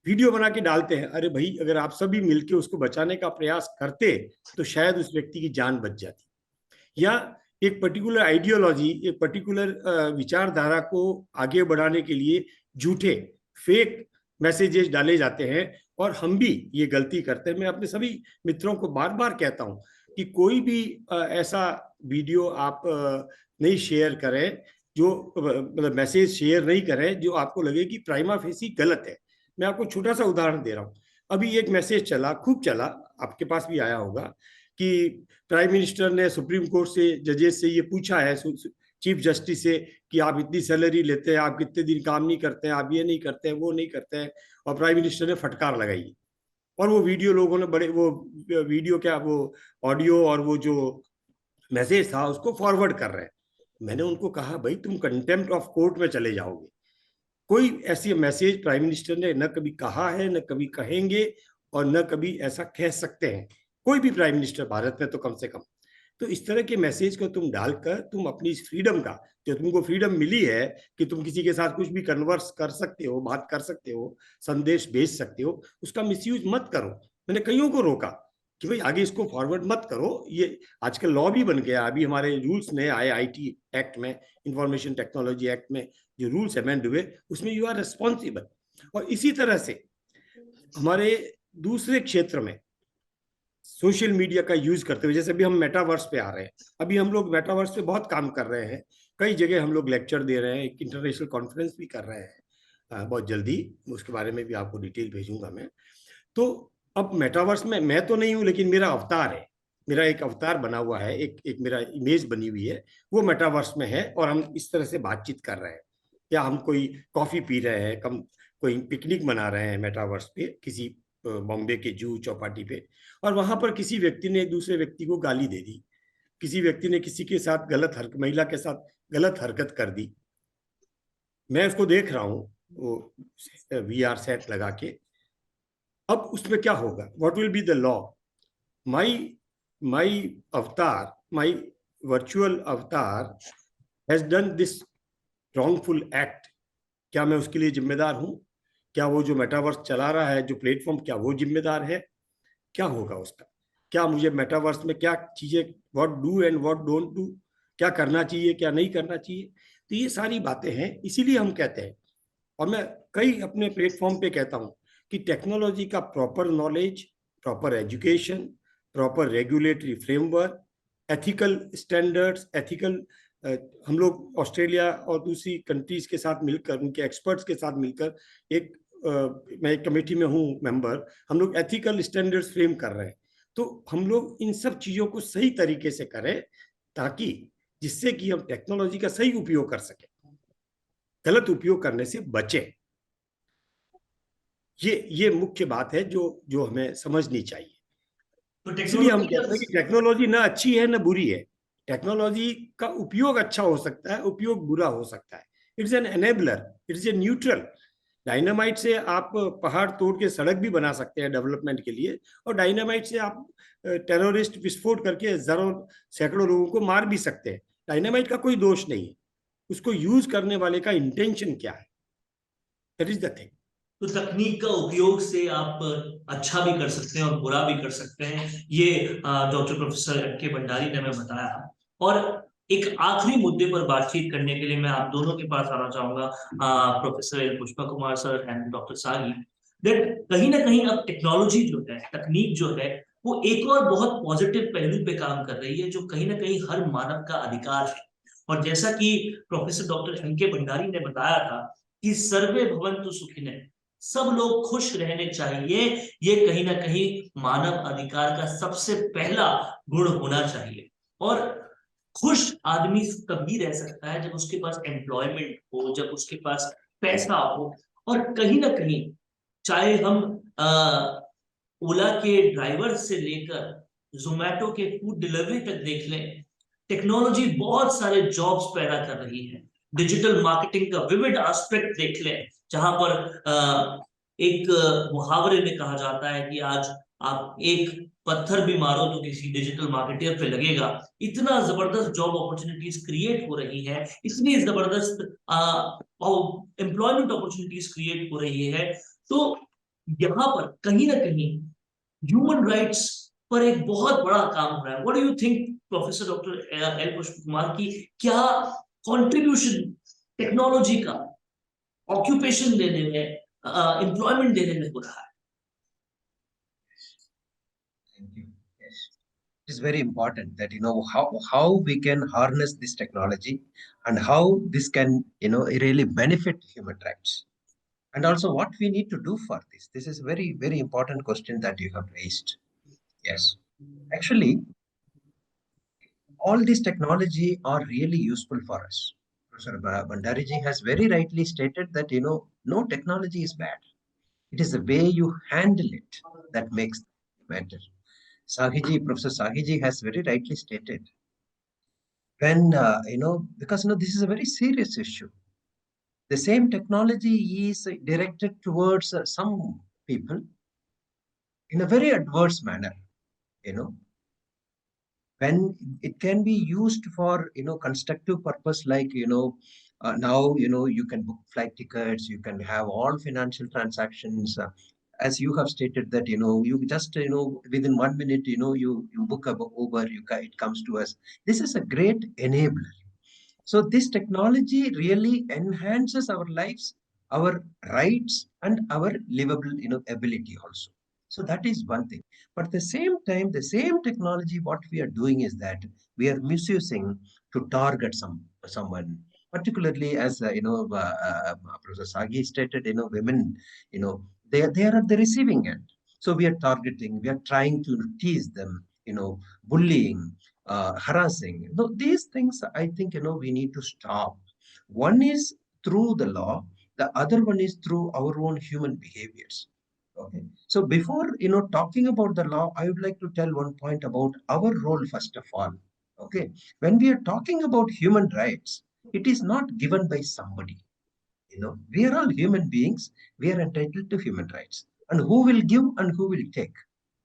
वीडियो बना के डालते हैं। अरे भाई, अगर आप सभी मिलकर उसको बचाने का प्रयास करते तो शायद उस व्यक्ति की जान बच जाती। या एक पर्टिकुलर आइडियोलॉजी, एक पर्टिकुलर विचारधारा को आगे बढ़ाने के लिए झूठे फेक मैसेजेस डाले जाते हैं, और हम भी ये गलती करते हैं। मैं अपने सभी मित्रों को बार बार कहता हूं कि कोई भी ऐसा वीडियो आप नहीं शेयर करें, जो मतलब मैसेज शेयर नहीं करें जो आपको लगे कि प्राइमा फेसी गलत है। मैं आपको छोटा सा उदाहरण दे रहा हूं। अभी एक मैसेज चला, खूब चला, आपके पास भी आया होगा, कि प्राइम मिनिस्टर ने सुप्रीम कोर्ट से जजेस से ये पूछा है, चीफ जस्टिस से, कि आप इतनी सैलरी लेते हैं, आप कितने दिन काम नहीं करते हैं, आप ये नहीं करते हैं, वो नहीं करते हैं, और प्राइम मिनिस्टर ने फटकार लगाई। और वो वीडियो लोगों ने बड़े, वो वीडियो क्या, वो ऑडियो और वो जो मैसेज था उसको फॉरवर्ड कर रहे हैं। मैंने उनको कहा, भाई तुम कंटेम्प्ट ऑफ कोर्ट में चले जाओगे। कोई ऐसी मैसेज प्राइम मिनिस्टर ने न कभी कहा है, न कभी कहेंगे, और न कभी ऐसा कह सकते हैं कोई भी प्राइम मिनिस्टर भारत में, तो कम से कम। तो इस तरह के मैसेज को तुम डालकर तुम अपनी फ्रीडम का, जो तुमको फ्रीडम मिली है कि तुम किसी के साथ कुछ भी कन्वर्स कर सकते हो, बात कर सकते हो, संदेश भेज सकते हो, उसका मिसयूज मत करो। मैंने कईयों को रोका कि भाई आगे इसको फॉरवर्ड मत करो। ये आजकल लॉ भी बन गया, अभी हमारे रूल्स नए आए आईटी एक्ट में, इंफॉर्मेशन टेक्नोलॉजी एक्ट में जो रूल्स अमेंड हुए, उसमें यू आर रिस्पॉन्सिबल। और इसी तरह से हमारे दूसरे क्षेत्र में सोशल मीडिया का यूज करते हुए, जैसे अभी हम मेटावर्स पे आ रहे हैं, अभी हम लोग मेटावर्स पे बहुत काम कर रहे हैं, कई जगह हम लोग लेक्चर दे रहे हैं, एक इंटरनेशनल कॉन्फ्रेंस भी कर रहे हैं बहुत जल्दी, उसके बारे में भी आपको डिटेल भेजूंगा मैं। तो अब मेटावर्स में मैं तो नहीं हूं, लेकिन मेरा अवतार है, मेरा एक अवतार बना हुआ है, एक मेरा इमेज बनी हुई है, वो मेटावर्स में है, और हम इस तरह से बातचीत कर रहे हैं, या हम कोई कॉफी पी रहे हैं, कोई पिकनिक मना रहे हैं मेटावर्स पे, किसी बॉम्बे के जूहू चौपाटी पे, और वहां पर किसी व्यक्ति ने एक दूसरे व्यक्ति को गाली दे दी, किसी व्यक्ति ने किसी के साथ महिला के साथ गलत हरकत कर दी। मैं उसको देख रहा हूं, वो VR सेट लगा के। अब उसमें क्या होगा? What will be the law? My avatar, my virtual avatar has done this wrongful act. क्या मैं उसके लिए जिम्मेदार हूं? क्या वो जो मेटावर्स चला रहा है, जो प्लेटफॉर्म, क्या वो जिम्मेदार है? क्या होगा उसका? क्या मुझे मेटावर्स में क्या चीजें, what do and what don't do, क्या करना चाहिए, क्या नहीं करना चाहिए? तो ये सारी बातें हैं। इसीलिए हम कहते हैं, और मैं कई अपने प्लेटफॉर्म पे कहता हूं, कि टेक्नोलॉजी का proper knowledge, proper education, proper regulatory framework, ethical standards, ethical, हम लोग ऑस्ट्रेलिया और दूसरी कंट्रीज के साथ मिलकर, उनके एक्सपर्ट्स के साथ मिलकर, मैं एक कमेटी में हूँ मेंबर, हम लोग एथिकल स्टैंडर्ड्स फ्रेम कर रहे हैं। तो हम लोग इन सब चीजों को सही तरीके से करें, ताकि जिससे कि हम टेक्नोलॉजी का सही उपयोग कर सकें। गलत उपयोग करने से बचे। ये मुख्य बात है जो जो हमें समझनी चाहिए। तो इसलिए हम टेक्नोलॉजी कहते हैं कि टेक्नोलॉजी ना अच्छी है ना बुरी है। टेक्नोलॉजी का उपयोग अच्छा हो सकता है, उपयोग बुरा हो सकता है। It's an enabler, it's a neutral. Dynamite से आप पहाड़ तोड़ के सड़क भी बना सकते हैं डेवलपमेंट के लिए, और डायनामाइट से आप टेररिस्ट विस्फोट करके हजारों सैकड़ों लोगों को मार भी सकते हैं। डायनामाइट का कोई दोष नहीं है, उसको यूज करने वाले का इंटेंशन क्या है, दैट इज द थिंग। तो तकनीक का उपयोग से आप अच्छा भी कर सकते हैं और बुरा भी कर सकते हैं, ये डॉक्टर प्रोफेसर एम के भंडारी ने हमें बताया। और एक आखिरी मुद्दे पर बातचीत करने के लिए मैं आप दोनों के पास आना चाहूंगा, professor Pushpa Kumar sir and doctor Sagi. That कहीं ना कहीं अब टेक्नोलॉजी जो है, तकनीक जो है, वो एक और बहुत पॉजिटिव पहलू पे काम कर रही है, जो कहीं ना कहीं हर मानव का अधिकार है। और जैसा कि प्रोफेसर डॉक्टर एम के भंडारी ने बताया था कि सर्वे भवन्तु सुखिनः, सब लोग खुश रहने चाहिए, ये कहीं ना कहीं मानव अधिकार का सबसे पहला गुण होना चाहिए। और खुश आदमी तभी रह सकता है जब उसके पास एम्प्लॉयमेंट हो, जब उसके पास पैसा हो। और कहीं ना कहीं चाहे हम ओला के ड्राइवर से लेकर जोमेटो के फूड डिलीवरी तक देख लें, टेक्नोलॉजी बहुत सारे जॉब्स पैदा कर रही है। डिजिटल मार्केटिंग का विविड एस्पेक्ट देख लें, जहां पर एक मुहावरे में कहा जाता है कि आज आप एक पत्थर भी मारो तो किसी डिजिटल मार्केटर पे लगेगा। इतना जबरदस्त जॉब अपॉर्चुनिटीज क्रिएट हो रही है, इतनी जबरदस्त एम्प्लॉयमेंट अपॉर्चुनिटीज क्रिएट हो रही है। तो यहाँ पर कहीं ना कहीं ह्यूमन राइट्स पर एक बहुत बड़ा काम हो रहा है। What do you think professor doctor L पुष्प कुमार की क्या कंट्रीब्यूशन टेक्नोलॉजी का ऑक्यूपेशन देने में, एम्प्लॉयमेंट देने में हो रहा है? Thank you. Yes. It is very important that how we can harness this technology and how this can really benefit human rights, and also what we need to do for this. This is very very important question that you have raised. Yes, actually, all this technology are really useful for us. Professor Bandariji has very rightly stated that no technology is bad. It is the way you handle it that makes it matter. Professor Sahiji has very rightly stated, when because this is a very serious issue. The same technology is directed towards some people in a very adverse manner. You know, when it can be used for constructive purpose, like now you can book flight tickets, you can have all financial transactions. As you have stated that you just within 1 minute you book a Uber, it comes to us. This is a great enabler. So this technology really enhances our lives, our rights, and our livable ability also. So that is one thing. But at the same time, the same technology, what we are doing is that we are misusing to target someone, particularly as Professor Sagi stated, women, they are at the receiving end. So we are targeting, we are trying to tease them, bullying, harassing. These things I think we need to stop. One is through the law, the other one is through our own human behaviors. Okay. So before talking about the law, I would like to tell one point about our role first of all. Okay. When we are talking about human rights, it is not given by somebody. We are all human beings. We are entitled to human rights. And who will give and who will take?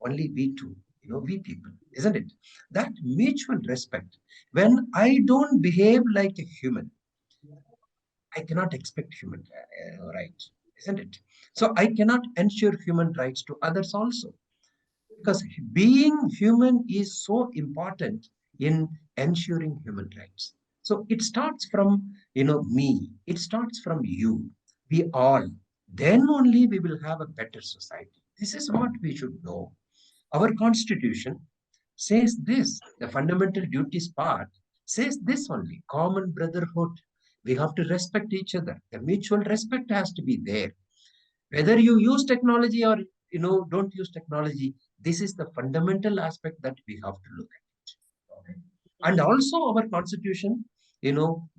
Only we two, we people, isn't it? That mutual respect. When I don't behave like a human, I cannot expect human rights, isn't it? So I cannot ensure human rights to others also, because being human is so important in ensuring human rights. So it starts from me, it starts from you, we all. Then only we will have a better society. This is what we should know. Our constitution says this, the fundamental duties part says this only, common brotherhood. We have to respect each other. The mutual respect has to be there. Whether you use technology or don't use technology, this is the fundamental aspect that we have to look at. Okay. And also our constitution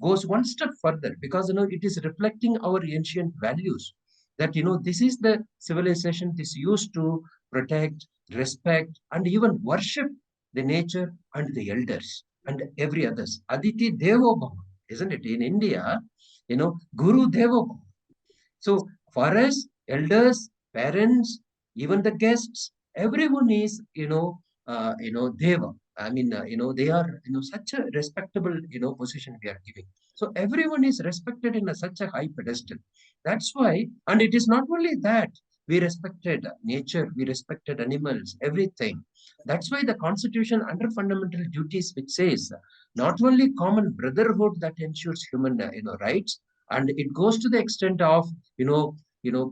goes one step further, because it is reflecting our ancient values, that this is the civilization this used to protect, respect, and even worship the nature and the elders and every others. Aditi Devo Bhava, isn't it? In India, Guru Devo Bhava. So for us, elders, parents, even the guests, everyone is, Deva. I mean, they are, such a respectable, position we are giving. So everyone is respected in such a high pedestal. That's why, and it is not only that, we respected nature, we respected animals, everything. That's why the Constitution under fundamental duties, which says not only common brotherhood that ensures human, rights, and it goes to the extent of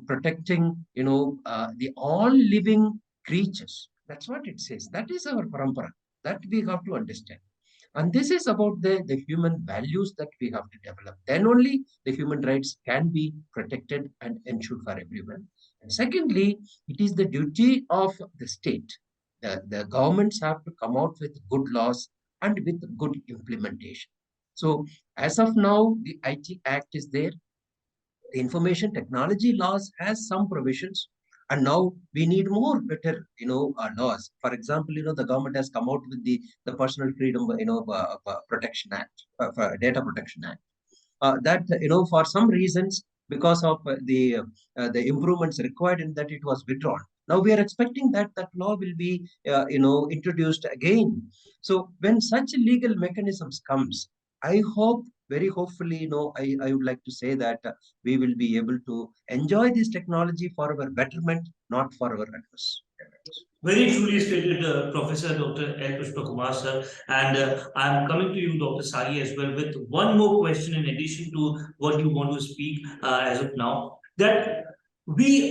protecting the all living creatures. That's what it says. That is our parampara, that we have to understand. And this is about the human values that we have to develop. Then only the human rights can be protected and ensured for everyone. And secondly, it is the duty of the state. The governments have to come out with good laws and with good implementation. So as of now, the IT Act is there. The information technology laws has some provisions, and now we need more better laws. For example, the government has come out with the personal freedom protection act, data protection act, that for some reasons, because of the improvements required in that, it was withdrawn. Now we are expecting that that law will be introduced again. So when such legal mechanisms comes, I hope, very hopefully, I would like to say that we will be able to enjoy this technology for our betterment, not for our adverse. Very truly stated, Professor Dr. L. Pushpakumar, sir. And I'm coming to you, Dr. Sagi, as well, with one more question in addition to what you want to speak as of now. That we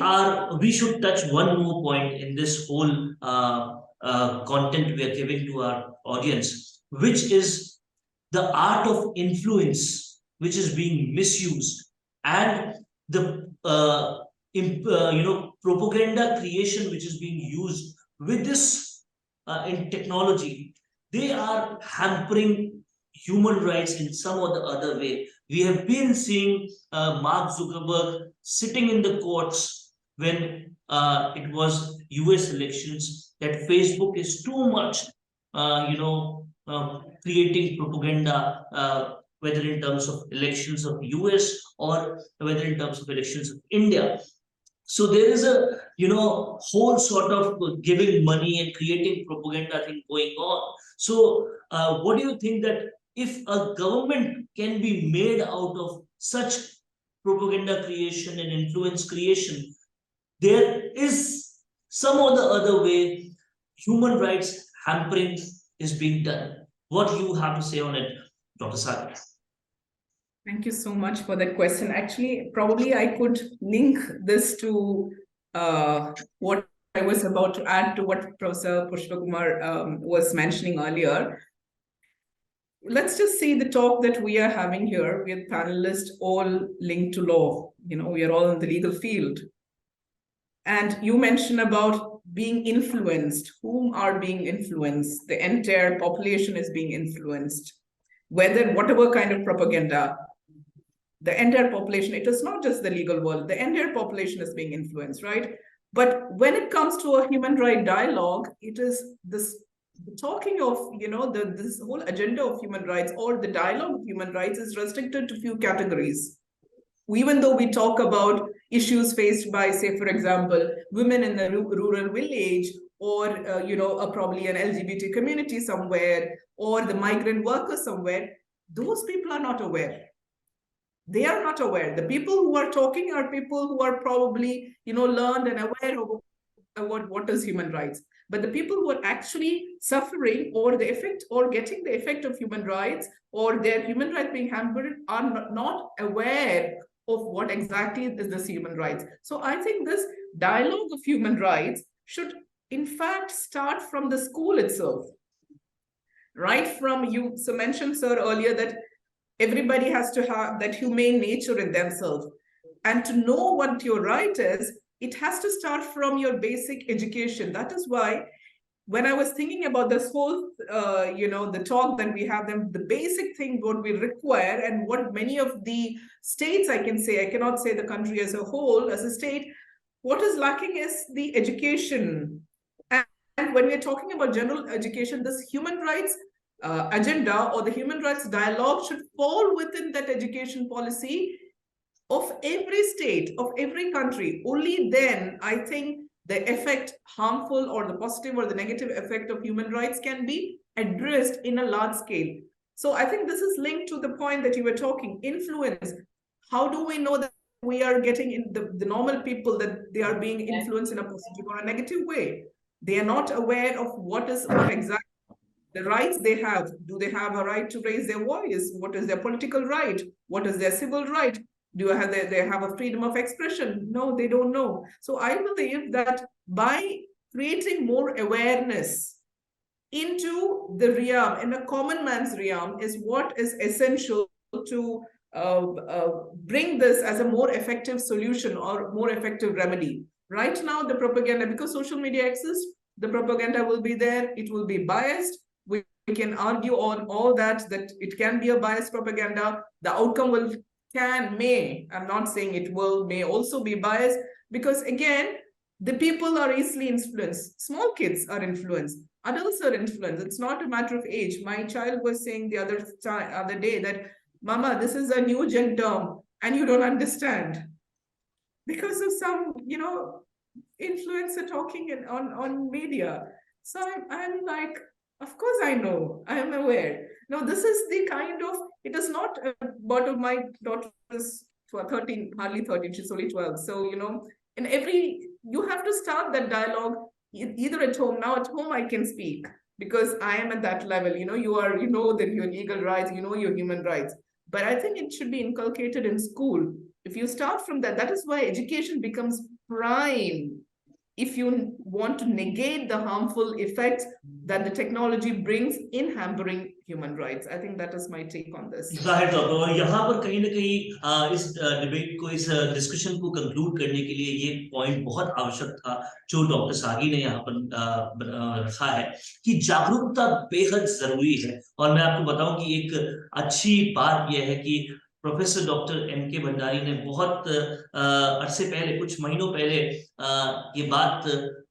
should touch one more point in this whole content we are giving to our audience, which is the art of influence, which is being misused, and the propaganda creation which is being used with this in technology. They are hampering human rights in some or the other way. We have been seeing Mark Zuckerberg sitting in the courts when it was US elections, that Facebook is too much creating propaganda, whether in terms of elections of US or whether in terms of elections of India. So there is a whole sort of giving money and creating propaganda thing going on. So what do you think that if a government can be made out of such propaganda creation and influence creation, there is some or the other way human rights hampering is being done. What do you have to say on it, Dr. Sagi? Thank you so much for that question. Actually, probably I could link this to what I was about to add to what Professor Pushpakumar was mentioning earlier. Let's just see the talk that we are having here with panelists all linked to law. We are all in the legal field. And you mentioned about being influenced. Whom are being influenced? The entire population is being influenced. Whatever kind of propaganda, the entire population, it is not just the legal world, the entire population is being influenced, right? But when it comes to a human right dialogue, it is this talking of, this whole agenda of human rights, or the dialogue of human rights, is restricted to few categories. Even though we talk about issues faced by, say, for example, women in the rural village, or probably an LGBT community somewhere, or the migrant workers somewhere, those people are not aware. They are not aware. The people who are talking are people who are probably, learned and aware of what is human rights. But the people who are actually suffering or the effect or getting the effect of human rights, or their human rights being hampered, are not aware of what exactly is this human rights. So I think this dialogue of human rights should in fact start from the school itself. Right from you mentioned, sir, earlier, that everybody has to have that humane nature in themselves. And to know what your right is, it has to start from your basic education. That is why when I was thinking about this whole, the talk that we have, them, the basic thing what we require and what many of the states, I can say, I cannot say the country as a whole, as a state, what is lacking is the education. And when we're talking about general education, this human rights agenda or the human rights dialogue should fall within that education policy of every state, of every country. Only then, I think, the effect, harmful or the positive or the negative effect of human rights can be addressed in a large scale. So I think this is linked to the point that you were talking, influence. How do we know that we are getting in the normal people, that they are being influenced in a positive or a negative way? They are not aware of what exactly the rights they have. Do they have a right to raise their voice? What is their political right? What is their civil right? Do they have a freedom of expression? No, they don't know. So I believe that by creating more awareness into the realm, in a common man's realm, is what is essential to bring this as a more effective solution or more effective remedy. Right now, the propaganda, because social media exists, the propaganda will be there, it will be biased. We can argue on all that it can be a biased propaganda. The outcome may, I'm not saying it will, may also be biased, because again, the people are easily influenced. Small kids are influenced. Adults are influenced. It's not a matter of age. My child was saying the other day that, Mama, this is a new gen term and you don't understand. Because of some, influencer talking on media. So I'm like, of course I know, I am aware. Now, this is the kind of, it is not about my daughter is 13, hardly 13, she's only 12. So, you have to start that dialogue either at home. Now at home I can speak because I am at that level. You know that your legal rights, your human rights. But I think it should be inculcated in school. If you start from that is why education becomes prime. If you want to negate the harmful effects that the technology brings in hampering human rights. I think that is my take on this. जाहिर तौर पर, और यहाँ पर कहीं ना कहीं इस डिबेट को, इस डिस्कशन को कंक्लूड करने के लिए ये पॉइंट बहुत आवश्यक था जो डॉक्टर सागी ने यहाँ पर रखा है कि जागरूकता बेहद जरूरी है। और मैं आपको बताऊं कि एक अच्छी बात यह है कि प्रोफेसर डॉक्टर M.K. भंडारी ने बहुत अरसे पहले, कुछ महीनों पहले ये बात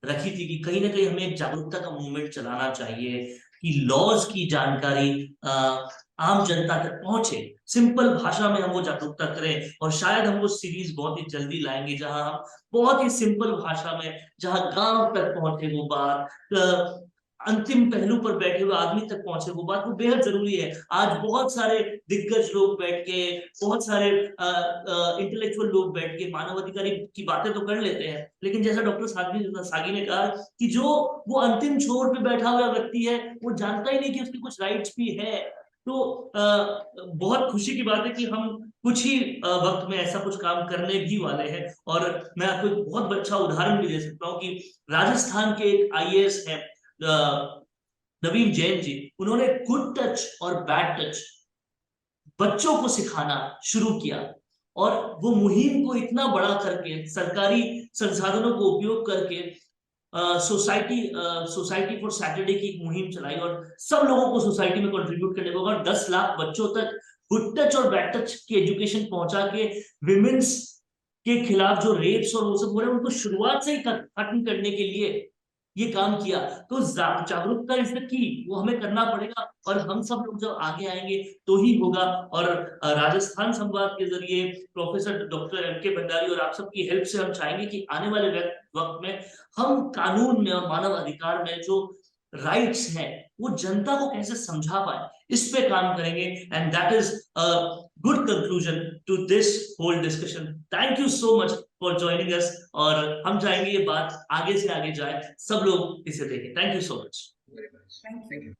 रखी थी कि कहीं ना कहीं हमें जागरूकता का मूवमेंट चलाना चाहिए कि लॉज की जानकारी आम जनता तक पहुंचे, सिंपल भाषा में हम वो जागरूकता करें। और शायद हम वो सीरीज बहुत ही जल्दी लाएंगे जहां हम बहुत ही सिंपल भाषा में, जहां गांव तक पहुंचे वो बात, अंतिम पहलू पर बैठे हुए आदमी तक पहुंचे वो बात, वो बेहद जरूरी है। आज बहुत सारे दिग्गज लोग बैठ के, बहुत सारे इंटेलेक्चुअल लोग बैठ के मानवाधिकार की बातें तो कर लेते हैं, लेकिन जैसा डॉक्टर सागी ने कहा कि जो वो अंतिम छोर पे बैठा हुआ व्यक्ति है वो जानता ही नहीं कि उसके कुछ राइट्स भी है। तो बहुत खुशी की बात है कि हम कुछ ही वक्त में ऐसा कुछ काम करने भी वाले हैं। और मैं आपको एक बहुत अच्छा उदाहरण भी दे सकता हूँ कि राजस्थान के एक IAS है नवीन जैन जी, उन्होंने गुड टच और बैड टच बच्चों को सिखाना शुरू किया और वो मुहिम को इतना बड़ा करके, सरकारी संसाधनों को उपयोग करके सोसाइटी फॉर सैटरडे की एक मुहिम चलाई और सब लोगों को सोसाइटी में कंट्रीब्यूट करने को, और 10 लाख बच्चों तक गुड टच और बैड टच की एजुकेशन पहुंचा के विमेंस के खिलाफ जो रेप्स और वो सब हो रहे हैं उनको शुरुआत से ही खत्म करने के लिए ये काम किया। तो जागरूकता इज द की, वो हमें करना पड़ेगा और हम सब लोग जब आगे आएंगे तो ही होगा। और राजस्थान संवाद के जरिए प्रोफेसर डॉक्टर M.K. भंडारी और आप सबकी हेल्प से हम चाहेंगे कि आने वाले वक्त में हम कानून में और मानव अधिकार में जो राइट्स हैं वो जनता को कैसे समझा पाए, इस पे काम करेंगे। And that is a good conclusion to this whole discussion. Thank you so much for joining us, और हम चाहेंगे ये बात आगे से आगे जाए, सब लोग इसे देखें। Thank you so much. Thank you.